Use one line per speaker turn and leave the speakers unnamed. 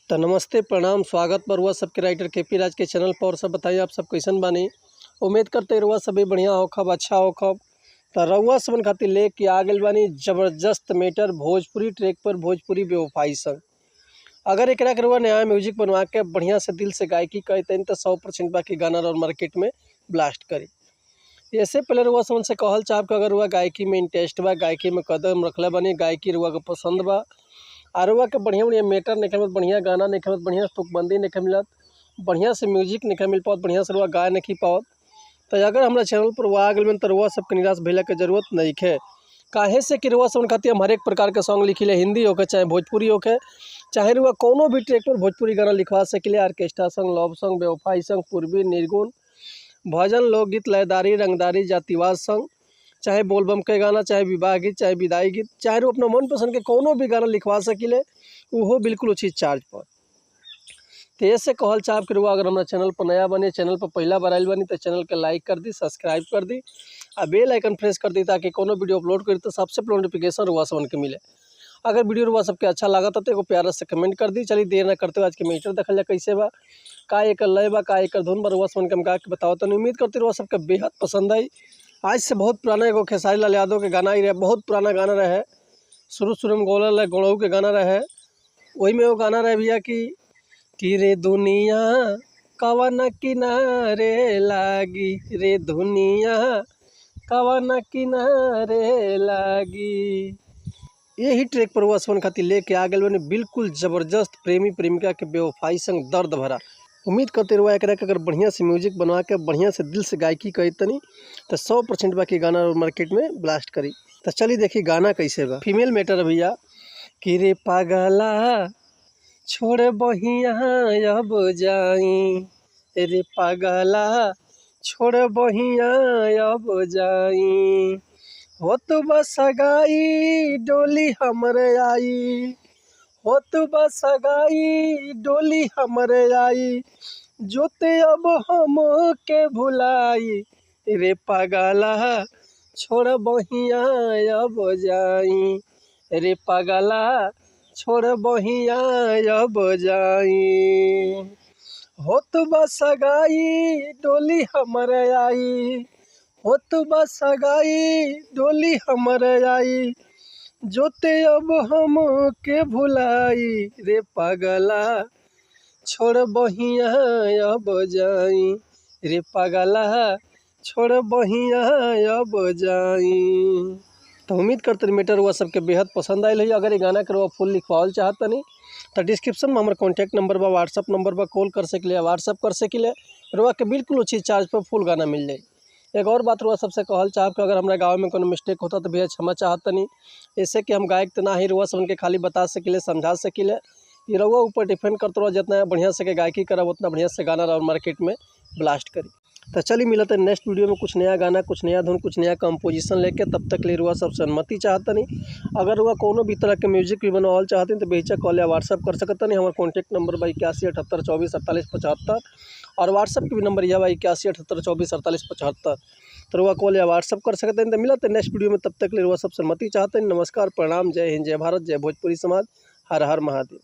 तो नमस्ते प्रणाम स्वागत पर हुआ सबके राइटर केपी राज के चैनल पर। और सब बताइए आप सब कैसन बानी। उम्मीद करते रहुआ सभी बढ़िया होखब अच्छा होखब। तो रउआ सबन खातिर ले के आ गइल बानी जबरदस्त मैटर भोजपुरी ट्रैक पर भोजपुरी बेवफाई संग। अगर एकरा के रउआ नया म्यूजिक बनवा के बढ़िया से दिल से गायकी करते तो 100% बाकी गाना और मार्केट में ब्लास्ट करी। इससे पहले रउआ सबन से कहल चाहब कि अगर रउआ गायकी में इंटरेस्ट बा, गायकी में कदम रखले बानी, गायकी रउआ के पसंद बा, आरुआ के बढ़िया बढ़िया मैटर नहीं मिलत, बढ़िया गाना नहीं मिलत, बढ़िया तुकबंदी नहीं मिलत, बढ़िया से म्यूजिक नहीं मिल पावत, बढ़िया से रुआ गा नहीं पावत, तो अगर हमारा चैनल पर वो आ गए तो रुआ सबके निराश भैया के जरूरत नहीं है। काहे से कि रुआ सब खातिर हम हर एक प्रकार के सॉन्ग लिखिले, हिंदी होके चाहे भोजपुरी होके, चाहे रुआ कोनो भी ट्रैक पर भोजपुरी गाना लिखवा सकिले। ऑर्केस्ट्रा सॉन्ग, लव सॉन्ग, बेवफाई सॉन्ग, पूर्वी, निर्गुण, भजन, लोकगीत, लयदारी, रंगदारी, जातिवाद सॉन्ग, चाहे बोलबम के गाना, चाहे विवाह गीत, चाहे विदाई गीत, चाहे वो अपना मनपसंद के कोनो भी गाना लिखवा सकिले, वो बिल्कुल उचित चार्ज पर। तो ऐसे कहल चाहब कि रुआ अगर हमारा चैनल पर नया बने, चैनल पर पहला बार आइल बनी तो चैनल के लाइक कर दी, सब्सक्राइब कर दी और बेल आइकन प्रेस कर दी ताकि कोनो वीडियो अपलोड करी तो सबसे पहले नोटिफिकेशन रुआ सबन के मिले। अगर वीडियो रुआ सबके अच्छा लगा तो एगो प्यारा से कमेंट कर दी। चलिए देर न करते हुए आज के मैटर देखल जाए कैसे बा, का एक लय बा, का एक धुन बा, रुआ सबन के हम गा के बताओ। तो उम्मीद करते रुआ सबके बेहद पसंद आई। आज से बहुत पुराना एगो खेसारी लाल यादव के गाना ही रहे, बहुत पुराना गाना रहे, शुरू में गोलल है गोड़ऊ के गाना रहे। वही में वो गाना रहे भैया कि रे दुनिया कवन किनारे लागी, रे दुनिया कवन किनारे लागी। यही ट्रैक पर हुआ सबन खातिर लेके आ गए बने बिल्कुल ज़बरदस्त प्रेमी प्रेमिका के बेवफाई संग दर्द भरा। उम्मीद करते रहुआ एकरा के अगर बढ़िया से म्यूजिक बनवा के बढ़िया से दिल से गायकी करी तनी तो 100% बाकी गाना और मार्केट में ब्लास्ट करी। तो चलिए देखिए गाना कैसे बा। फीमेल मैटर भैया कि रे पागला छोड़ बहिया अब जाई, रे पागला छोड़ बहिया अब जाई, हो तो बस गाई डोली हमरे आई, हो तो बस गाई डोली हमरे आई, जोते अब हम के भुलाई, रे पागला छोड़ बहिया अब जाई, रे पागला छोड़ बहिया अब जाई, हो तो बस गाई डोली हमरे आई, हो तो बस गाई डोली हमरे आई, जोते अब हम के भुलाई, रे पागला छोड़ बहिया अब जाई, रे पागला छोड़ बहिया अब जाई। तो उम्मीद करते मैटर हुआ सबके बेहद पसंद आयल है। अगर ये गाना के फुल लिखवाल चाहता नहीं तो डिस्क्रिप्शन में हमारा कॉन्टैक्ट नंबर बा, व्हाट्सअप नंबर बा, कॉल कर सकिले, व्हाट्सअप कर सकिले, रुआ के बिल्कुल उचित चार्ज पर फुल गाना मिल जाए। एक और बात रुआ सबसे कहल चाहब कि अगर हमारे गाँव में कोनो मिस्टेक होता तो भैया क्षमा चाहता नहीं। ऐसे कि हम गायक तो ना ही रुआ सबन के खाली बता सकिले, समझा सकिले, ये रुआ ऊपर डिपेंड करते रहो, जितना बढ़िया से गायकी करब उतना बढ़िया से गाना और मार्केट में ब्लास्ट करी। तो चलिए मिलते हैं नेक्स्ट वीडियो में कुछ नया गाना, कुछ नया धुन, कुछ नया कंपोजिशन लेके। तब तक ले रुआ सब सहमति चाहता नहीं। अगर रुआ कोनो भी तरह के म्यूजिक भी बनवाल चाहते हैं तो बेहिचक कॉल या व्हाट्सअप कर सकता नहीं। हमारा कॉन्टैक्ट नंबर बा 8178244875 और व्हाट्सअप के भी नंबर यह बा 8178244875। तो रुआ कॉल या व्हाट्सअप कर सकते हैं। तो मिलते हैं नेक्स्ट वीडियो में, तब तक ले रुआ सब सहमति चाहते हैं। नमस्कार, प्रणाम, जय हिंद, जय भारत, जय भोजपुरी समाज, हर हर महादेव।